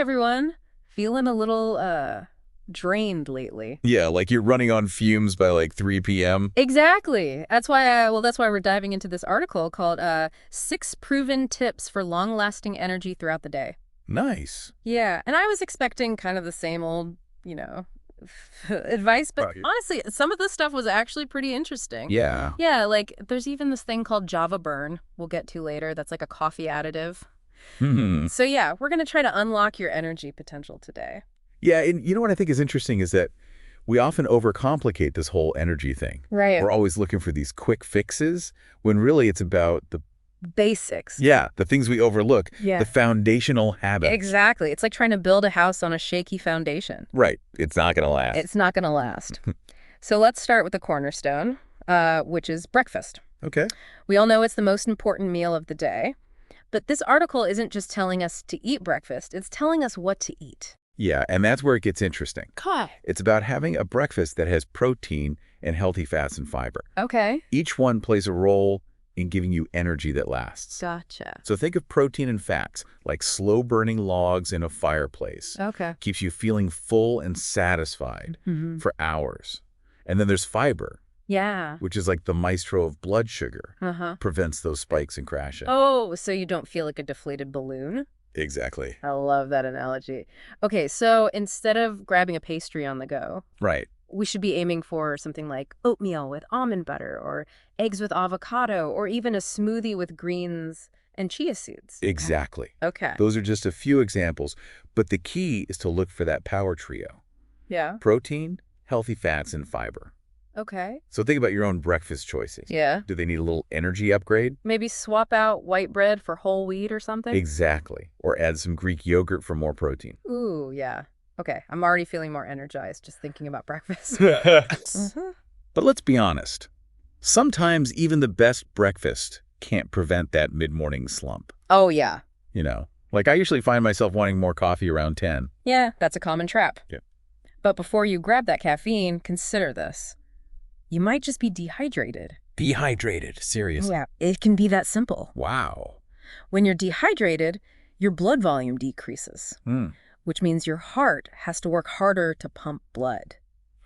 everyone. Feeling a little drained lately. Yeah, like you're running on fumes by like 3 p.m. Exactly. That's why we're diving into this article called 6 Proven Tips for Long-Lasting Energy Throughout the Day. Nice. Yeah, and I was expecting kind of the same old, advice, but honestly, some of this stuff was actually pretty interesting. Yeah. Yeah, like there's even this thing called Java Burn we'll get to later that's like a coffee additive. So yeah, we're going to try to unlock your energy potential today. Yeah, and you know what I think is interesting is that we often overcomplicate this whole energy thing. Right. We're always looking for these quick fixes when really it's about the basics. Yeah, the things we overlook, Yeah. the foundational habits. Exactly. It's like trying to build a house on a shaky foundation. Right. It's not going to last. It's not going to last. So let's start with the cornerstone, which is breakfast. Okay. We all know it's the most important meal of the day. But this article isn't just telling us to eat breakfast. It's telling us what to eat. Yeah, and that's where it gets interesting. Okay. It's about having a breakfast that has protein and healthy fats and fiber. Okay. Each one plays a role in giving you energy that lasts. Gotcha. So think of protein and fats like slow-burning logs in a fireplace. Okay. Keeps you feeling full and satisfied for hours. And then there's fiber. Yeah. Which is like the maestro of blood sugar. Uh-huh. Prevents those spikes and crashing. Oh, so you don't feel like a deflated balloon? Exactly. I love that analogy. Okay, so instead of grabbing a pastry on the go, Right. we should be aiming for something like oatmeal with almond butter or eggs with avocado or even a smoothie with greens and chia seeds. Exactly. Okay. Those are just a few examples, but the key is to look for that power trio. Yeah. Protein, healthy fats, and fiber. Okay. So think about your own breakfast choices. Yeah. Do they need a little energy upgrade? Maybe swap out white bread for whole wheat or something? Exactly. Or add some Greek yogurt for more protein. Ooh, yeah. Okay, I'm already feeling more energized just thinking about breakfast. But let's be honest. Sometimes even the best breakfast can't prevent that mid-morning slump. Oh, yeah. Like I usually find myself wanting more coffee around 10. Yeah, that's a common trap. Yeah. But before you grab that caffeine, consider this. You might just be dehydrated. Dehydrated? Seriously? Yeah, it can be that simple. Wow. When you're dehydrated, your blood volume decreases, which means your heart has to work harder to pump blood.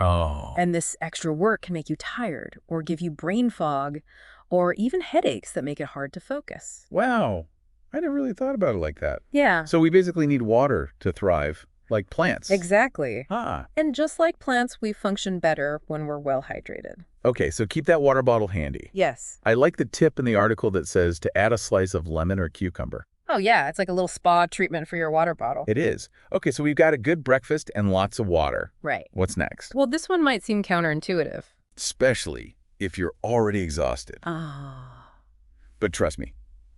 Oh. And this extra work can make you tired or give you brain fog or even headaches that make it hard to focus. Wow. I never really thought about it like that. Yeah. So we basically need water to thrive, like plants. Exactly. Ah. And just like plants, we function better when we're well hydrated. Okay, so keep that water bottle handy. Yes. I like the tip in the article that says to add a slice of lemon or cucumber. Oh, yeah. It's like a little spa treatment for your water bottle. It is. Okay, so we've got a good breakfast and lots of water. Right. What's next? Well, this one might seem counterintuitive. Especially if you're already exhausted. Oh. But trust me.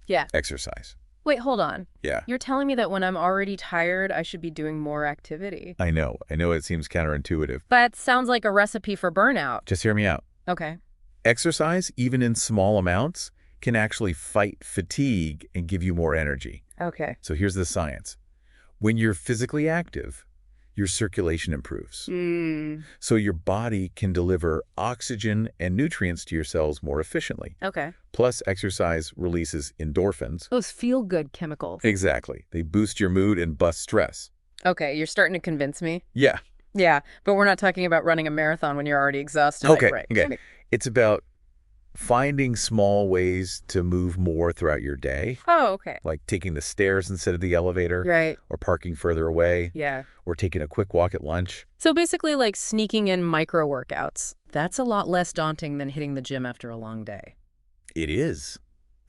Yeah. Exercise. Wait, hold on. Yeah. You're telling me that when I'm already tired, I should be doing more activity. I know it seems counterintuitive. That sounds like a recipe for burnout. Just hear me out. Okay. Exercise, even in small amounts, can actually fight fatigue and give you more energy. Okay. So here's the science. When you're physically active, your circulation improves. So your body can deliver oxygen and nutrients to your cells more efficiently. Okay. Plus, exercise releases endorphins. Those feel-good chemicals. Exactly. They boost your mood and bust stress. Okay, you're starting to convince me. Yeah. Yeah, but we're not talking about running a marathon when you're already exhausted. Okay. Right. Okay. It's about finding small ways to move more throughout your day. Oh, okay. Like taking the stairs instead of the elevator. Right. Or parking further away. Yeah. Or taking a quick walk at lunch. So basically like sneaking in micro workouts. That's a lot less daunting than hitting the gym after a long day. It is.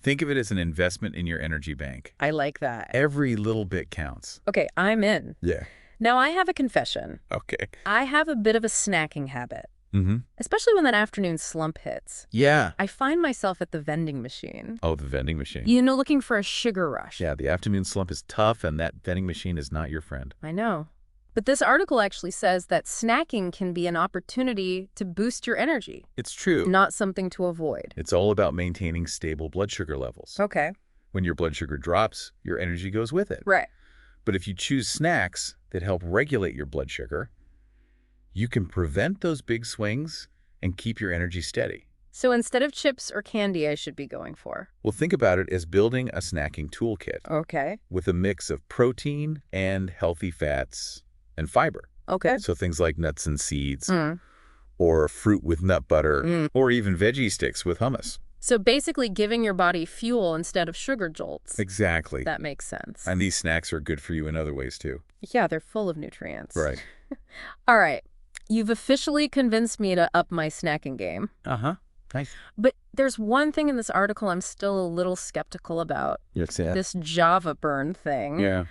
Think of it as an investment in your energy bank. I like that. Every little bit counts. Okay, I'm in. Yeah. Now I have a confession. Okay. I have a bit of a snacking habit. Mm-hmm. Especially when that afternoon slump hits. Yeah. I find myself at the vending machine. Oh, the vending machine. Looking for a sugar rush. Yeah, the afternoon slump is tough, and that vending machine is not your friend. I know. But this article actually says that snacking can be an opportunity to boost your energy. It's true. Not something to avoid. It's all about maintaining stable blood sugar levels. Okay. When your blood sugar drops, your energy goes with it. Right. But if you choose snacks that help regulate your blood sugar, you can prevent those big swings and keep your energy steady. So instead of chips or candy, I should be going for. Well, think about it as building a snacking toolkit Okay. with a mix of protein and healthy fats and fiber. Okay. So things like nuts and seeds, Mm. or fruit with nut butter, or even veggie sticks with hummus. So basically giving your body fuel instead of sugar jolts. Exactly. That makes sense. And these snacks are good for you in other ways, too. Yeah, they're full of nutrients. Right. All right. You've officially convinced me to up my snacking game. Uh-huh. Nice. But there's one thing in this article I'm still a little skeptical about. This Java burn thing. Yeah.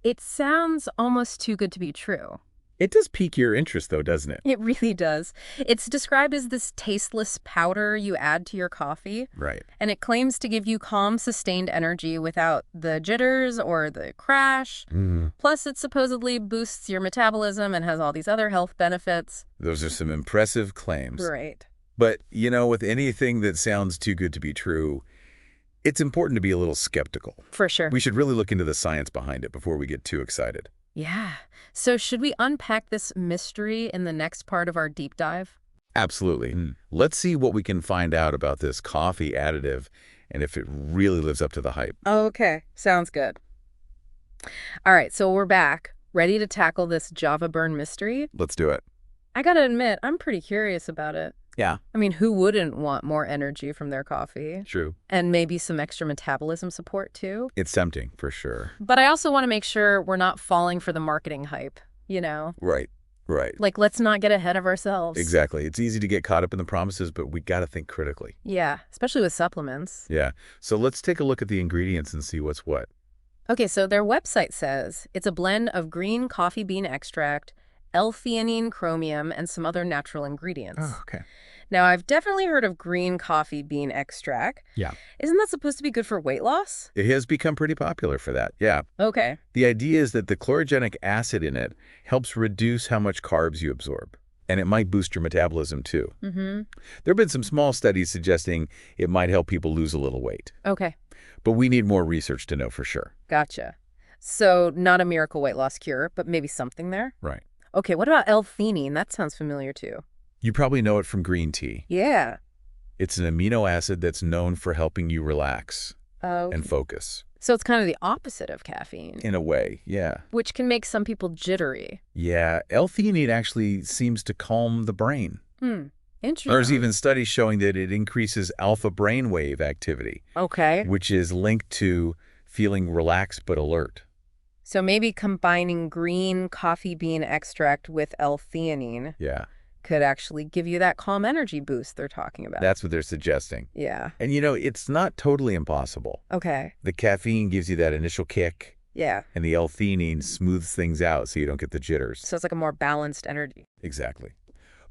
It sounds almost too good to be true. It does pique your interest, though, doesn't it? It really does. It's described as this tasteless powder you add to your coffee. Right. And it claims to give you calm, sustained energy without the jitters or the crash. Plus, it supposedly boosts your metabolism and has all these other health benefits. Those are some impressive claims. Right. But, you know, with anything that sounds too good to be true, it's important to be a little skeptical. For sure. We should really look into the science behind it before we get too excited. Yeah. So should we unpack this mystery in the next part of our deep dive? Absolutely. Let's see what we can find out about this coffee additive and if it really lives up to the hype. Okay. Sounds good. All right. So we're back, ready to tackle this Java burn mystery. Let's do it. I gotta admit, I'm pretty curious about it. Yeah. I mean, who wouldn't want more energy from their coffee? True. And maybe some extra metabolism support, too? It's tempting, for sure. But I also want to make sure we're not falling for the marketing hype, you know? Right. Right. Like, let's not get ahead of ourselves. Exactly. It's easy to get caught up in the promises, but we got to think critically. Yeah, especially with supplements. Yeah. So let's take a look at the ingredients and see what's what. Okay, so their website says it's a blend of green coffee bean extract, L-theanine, chromium, and some other natural ingredients. Oh, okay. Now, I've definitely heard of green coffee bean extract. Yeah. Isn't that supposed to be good for weight loss? It has become pretty popular for that, yeah. Okay. The idea is that the chlorogenic acid in it helps reduce how much carbs you absorb, and it might boost your metabolism too. Mm-hmm. There have been some small studies suggesting it might help people lose a little weight, Okay. but we need more research to know for sure. Gotcha. So not a miracle weight loss cure, but maybe something there? Right. Okay, what about L-theanine? That sounds familiar too. You probably know it from green tea. Yeah. It's an amino acid that's known for helping you relax and focus. So it's kind of the opposite of caffeine. In a way, yeah. Which can make some people jittery. Yeah, L-theanine actually seems to calm the brain. Interesting. There's even studies showing that it increases alpha brainwave activity, Okay. which is linked to feeling relaxed but alert. So maybe combining green coffee bean extract with L-theanine Yeah, could actually give you that calm energy boost they're talking about. that's what they're suggesting. Yeah. And you know, it's not totally impossible. Okay. The caffeine gives you that initial kick, Yeah. and the L-theanine smooths things out so you don't get the jitters. So it's like a more balanced energy. Exactly.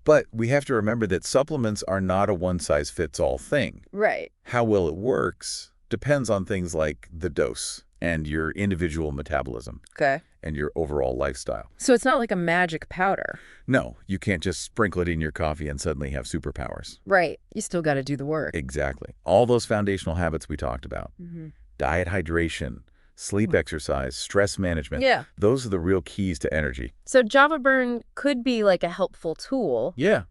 But we have to remember that supplements are not a one-size-fits-all thing. Right. How well it works depends on things like the dose and your individual metabolism Okay. and your overall lifestyle. So it's not like a magic powder. No, you can't just sprinkle it in your coffee and suddenly have superpowers. Right. You still got to do the work. Exactly. All those foundational habits we talked about, diet, hydration, sleep, exercise, stress management, Yeah. those are the real keys to energy. So Java burn could be like a helpful tool, Yeah,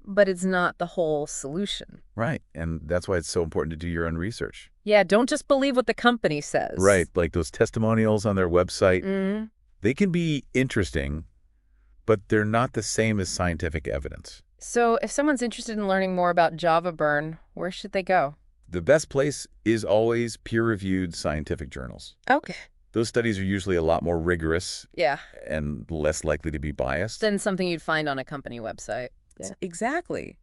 but it's not the whole solution. right. And that's why it's so important to do your own research. Yeah, don't just believe what the company says. Right, like those testimonials on their website. Mm-hmm. They can be interesting, but they're not the same as scientific evidence. So if someone's interested in learning more about Java burn, where should they go? The best place is always peer-reviewed scientific journals. Okay. Those studies are usually a lot more rigorous Yeah. and less likely to be biased. Than something you'd find on a company website. Yeah. Exactly.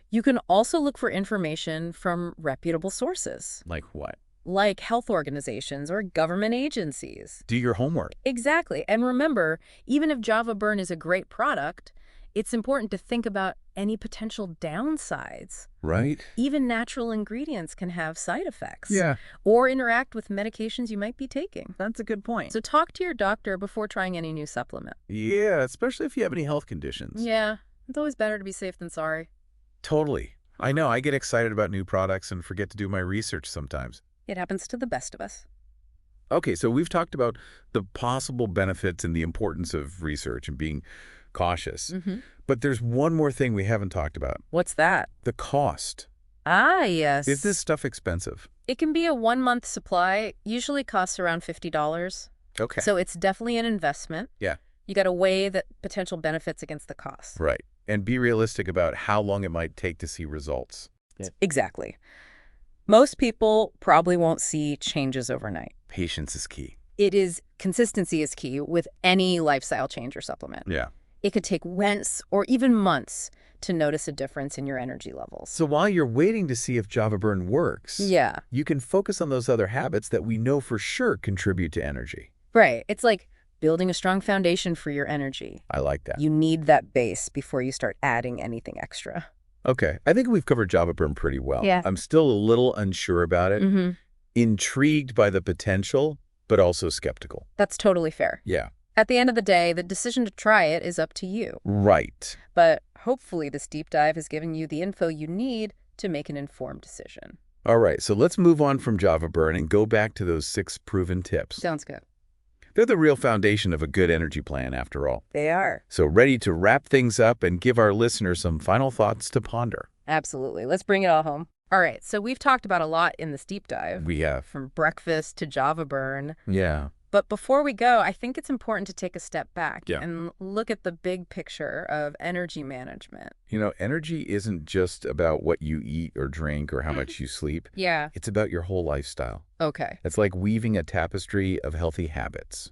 You can also look for information from reputable sources, Like what? like health organizations or government agencies. Do your homework. Exactly. And remember, even if Java burn is a great product, it's important to think about any potential downsides. Right? Even natural ingredients can have side effects. Yeah. Or interact with medications you might be taking. That's a good point. So talk to your doctor before trying any new supplement. Yeah, especially if you have any health conditions. Yeah, it's always better to be safe than sorry. Totally. I know. I get excited about new products and forget to do my research sometimes. It happens to the best of us. Okay, so we've talked about the possible benefits and the importance of research and being cautious. But there's one more thing we haven't talked about. What's that? The cost. Ah, yes. Is this stuff expensive? It can be a 1-month supply, usually costs around $50. Okay. So it's definitely an investment. Yeah. You got to weigh the potential benefits against the costs. Right. And be realistic about how long it might take to see results. Yeah. Exactly. Most people probably won't see changes overnight. Patience is key. Consistency is key with any lifestyle change or supplement. Yeah. It could take weeks or even months to notice a difference in your energy levels. So while you're waiting to see if Java Burn works, Yeah. you can focus on those other habits that we know for sure contribute to energy. Right. It's like building a strong foundation for your energy. I like that. You need that base before you start adding anything extra. Okay. I think we've covered Java Burn pretty well. Yeah. I'm still a little unsure about it. Intrigued by the potential, but also skeptical. That's totally fair. Yeah. At the end of the day, the decision to try it is up to you. Right. But hopefully this deep dive has given you the info you need to make an informed decision. All right. So let's move on from Java Burn and go back to those 6 proven tips. Sounds good. They're the real foundation of a good energy plan, after all. They are. So ready to wrap things up and give our listeners some final thoughts to ponder. Absolutely. Let's bring it all home. All right. So we've talked about a lot in this deep dive. We have. From breakfast to Java Burn. Yeah. But before we go, I think it's important to take a step back Yeah. and look at the big picture of energy management. You know, energy isn't just about what you eat or drink or how much you sleep. Yeah. It's about your whole lifestyle. Okay. It's like weaving a tapestry of healthy habits.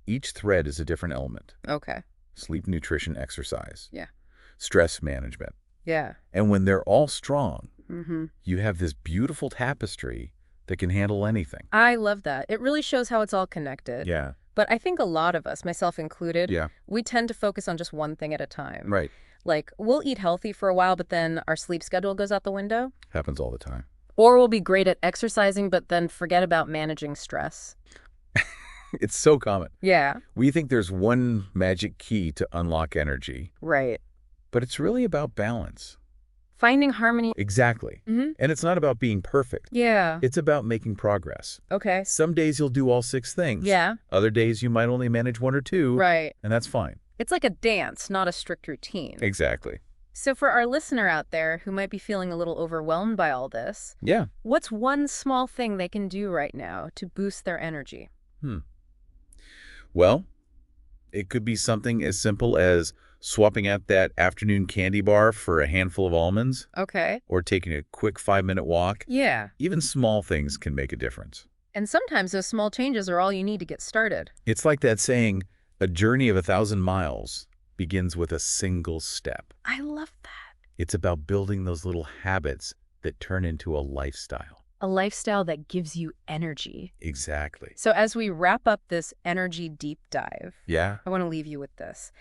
Each thread is a different element. Okay. Sleep, nutrition, exercise. Yeah. Stress management. Yeah. And when they're all strong, you have this beautiful tapestry that can handle anything. I love that. It really shows how it's all connected. Yeah. But I think a lot of us, myself included, Yeah. we tend to focus on just one thing at a time. Right. Like, we'll eat healthy for a while, but then our sleep schedule goes out the window. Happens all the time. Or we'll be great at exercising, but then forget about managing stress. It's so common. Yeah. We think there's one magic key to unlock energy, Right. but it's really about balance. Finding harmony. Exactly. And it's not about being perfect. Yeah. It's about making progress. Okay. Some days you'll do all 6 things. Yeah. Other days you might only manage 1 or 2. Right. And that's fine. It's like a dance, not a strict routine. Exactly. So for our listener out there who might be feeling a little overwhelmed by all this, Yeah. what's one small thing they can do right now to boost their energy? Well, it could be something as simple as swapping out that afternoon candy bar for a handful of almonds, Okay. or taking a quick 5-minute walk. Yeah. Even small things can make a difference. And sometimes those small changes are all you need to get started. It's like that saying, a journey of 1,000 miles begins with a single step. I love that. It's about building those little habits that turn into a lifestyle. A lifestyle that gives you energy. Exactly. So as we wrap up this energy deep dive, Yeah. I want to leave you with this.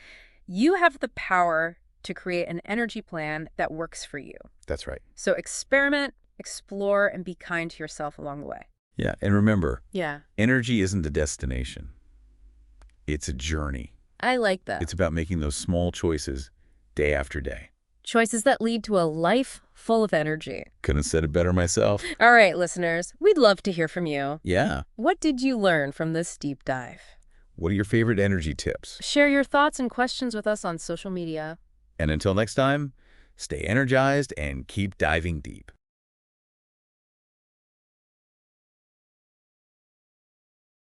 You have the power to create an energy plan that works for you. That's right. So experiment, explore, and be kind to yourself along the way. Yeah. And remember, Yeah. energy isn't a destination. It's a journey. I like that. It's about making those small choices day after day. Choices that lead to a life full of energy. Couldn't have said it better myself. All right, listeners, we'd love to hear from you. Yeah. What did you learn from this deep dive? What are your favorite energy tips? Share your thoughts and questions with us on social media. And until next time, stay energized and keep diving deep.